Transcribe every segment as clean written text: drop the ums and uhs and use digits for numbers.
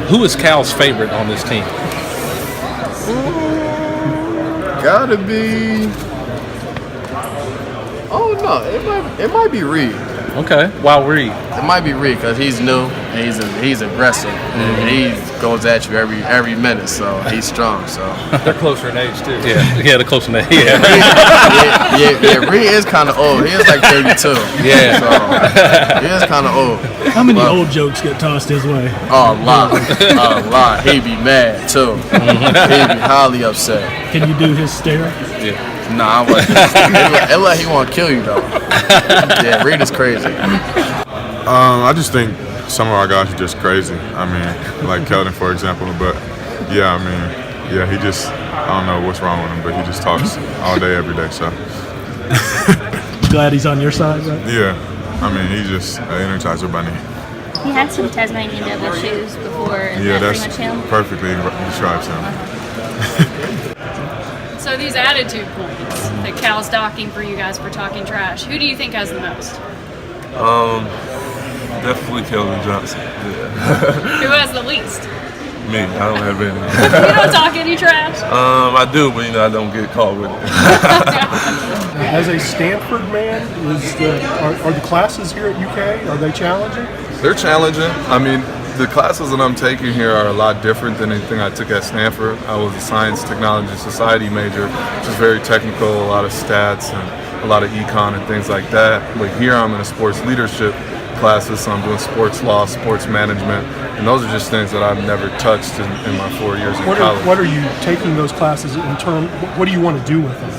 Who is Cal's favorite on this team? Gotta be. Oh no, it might be Reed. Okay, why Reed? It might be Reed because he's new and he's aggressive and he goes at you every minute, so he's strong. So they're closer in age too. Yeah, they're closer in age. Yeah. Reed is kind of old. He is like 32. Yeah, so he is kind of old. How many old jokes get tossed his way? Oh, a lot. He'd be mad too. He'd be highly upset. Can you do his stare? Yeah. Nah, I wasn't. It like he want to kill you though. Yeah, Reed is crazy. I just think some of our guys are just crazy. I mean, like Keldon, for example. But yeah, I mean, yeah, he just, I don't know what's wrong with him, but he just talks all day, every day. So glad he's on your side, right? Yeah, I mean, he's just an energizer bunny. He had some Tasmanian devil shoes before. Yeah, that's that's pretty much him. perfectly describes him. So these attitude points that Cal's docking for you guys for talking trash, who do you think has the most? Definitely Keldon Johnson. Yeah. Who has the least? Me, I don't have any. You don't talk any trash? I do, but I don't get caught with it. As a Stanford man, are the classes here at UK, are they challenging? They're challenging. I mean, the classes that I'm taking here are a lot different than anything I took at Stanford. I was a science, technology, society major, which is very technical, a lot of stats and a lot of econ and things like that. But here I'm in a sports leadership classes, so I'm doing sports law, sports management, and those are just things that I've never touched in my 4 years in college. What are you taking those classes in terms? What do you want to do with them?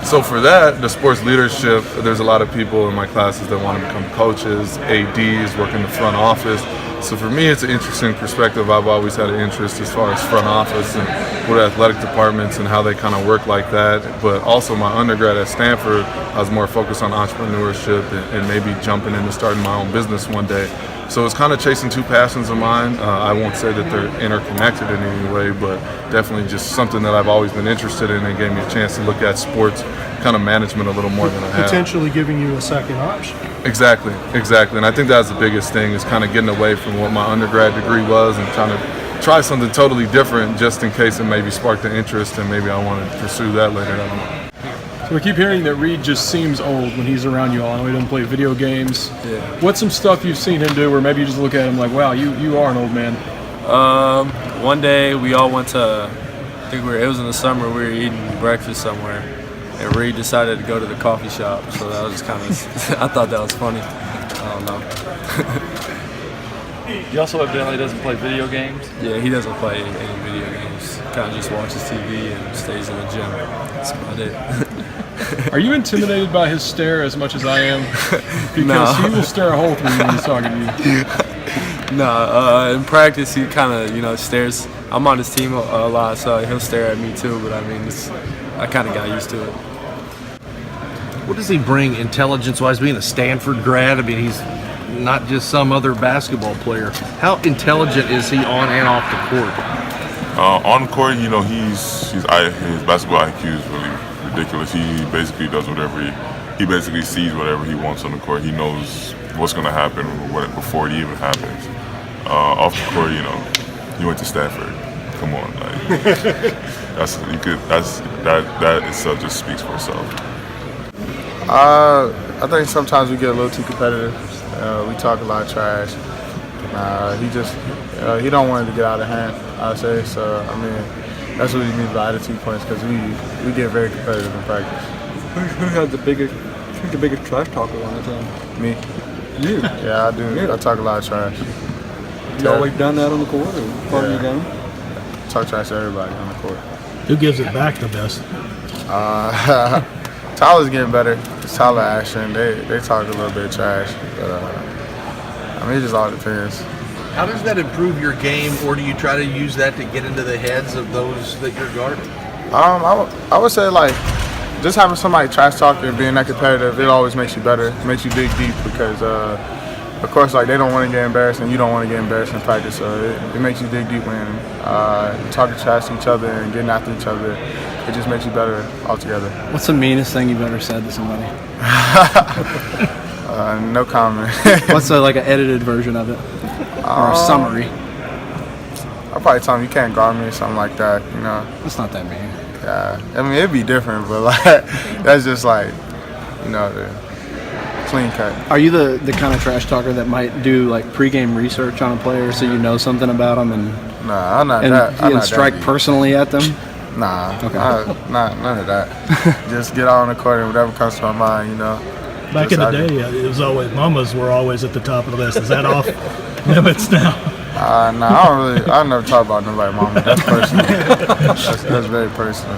So for that, the sports leadership, there's a lot of people in my classes that want to become coaches, ADs, work in the front office. So for me, it's an interesting perspective. I've always had an interest as far as front office and what athletic departments and how they kind of work like that. But also my undergrad at Stanford, I was more focused on entrepreneurship and maybe jumping into starting my own business one day. So it's kind of chasing two passions of mine. I won't say that they're interconnected in any way, but definitely just something that I've always been interested in and gave me a chance to look at sports kind of management a little more than I have. Potentially giving you a second option. Exactly. And I think that's the biggest thing is kind of getting away from what my undergrad degree was and trying to try something totally different just in case it maybe sparked an interest and maybe I want to pursue that later. I don't know. So we keep hearing that Reed just seems old when he's around you all. I know he doesn't play video games. Yeah. What's some stuff you've seen him do where maybe you just look at him like, wow, you are an old man? One day we all went to, it was in the summer, we were eating breakfast somewhere, and Reed decided to go to the coffee shop, so that was kind of, I thought that was funny. I don't know. He also evidently doesn't play video games? Yeah, he doesn't play any video games. Kind of just watches TV and stays in the gym. That's about it. Are you intimidated by his stare as much as I am? Because No. he will stare a hole through you when he's talking to you. No, in practice he kind of, stares. I'm on his team a lot, so he'll stare at me too, but I mean, I kind of got used to it. What does he bring intelligence-wise, being a Stanford grad? I mean, he's not just some other basketball player. How intelligent is he on and off the court? On the court, his basketball IQ is really ridiculous. He basically does he basically sees whatever he wants on the court. He knows what's going to happen before it even happens. Off the court, he went to Stanford. Come on, that itself just speaks for itself. I think sometimes we get a little too competitive. We talk a lot of trash. He don't want it to get out of hand, I'd say. So, I mean, that's what he means by attitude points because we get very competitive in practice. Who had the biggest trash talker on the team? Me. You? Yeah, I do. Yeah. I talk a lot of trash. You always done that on the court or part of your game? Talk trash to everybody on the court. Who gives it back the best? Tyler's getting better. It's Tyler Ashton. They talk a little bit of trash. But, it just all depends. How does that improve your game, or do you try to use that to get into the heads of those that you're guarding? I would say, just having somebody trash talk and being that competitive, it always makes you better. It makes you dig deep because, of course, they don't want to get embarrassed and you don't want to get embarrassed in practice. So it makes you dig deep when you're talking trash to each other and getting after each other. It just makes you better altogether. What's the meanest thing you've ever said to somebody? No comment. What's an edited version of it? Or a summary? I'll probably tell him you can't guard me or something like that. You know. It's not that mean. Yeah. I mean, it'd be different, but like that's just like, you know, the clean cut. Are you the kind of trash talker that might do like pregame research on a player so you know something about them and Nah, I'm not and, that. I'm and not strike that deep. personally at them? Nah, Okay. none of that. Just get out on the court and whatever comes to my mind, you know. Back in the day, it was always mamas were always at the top of the list. Is that off limits now? Nah, I never talk about nobody, mama. That's personal. That's very personal.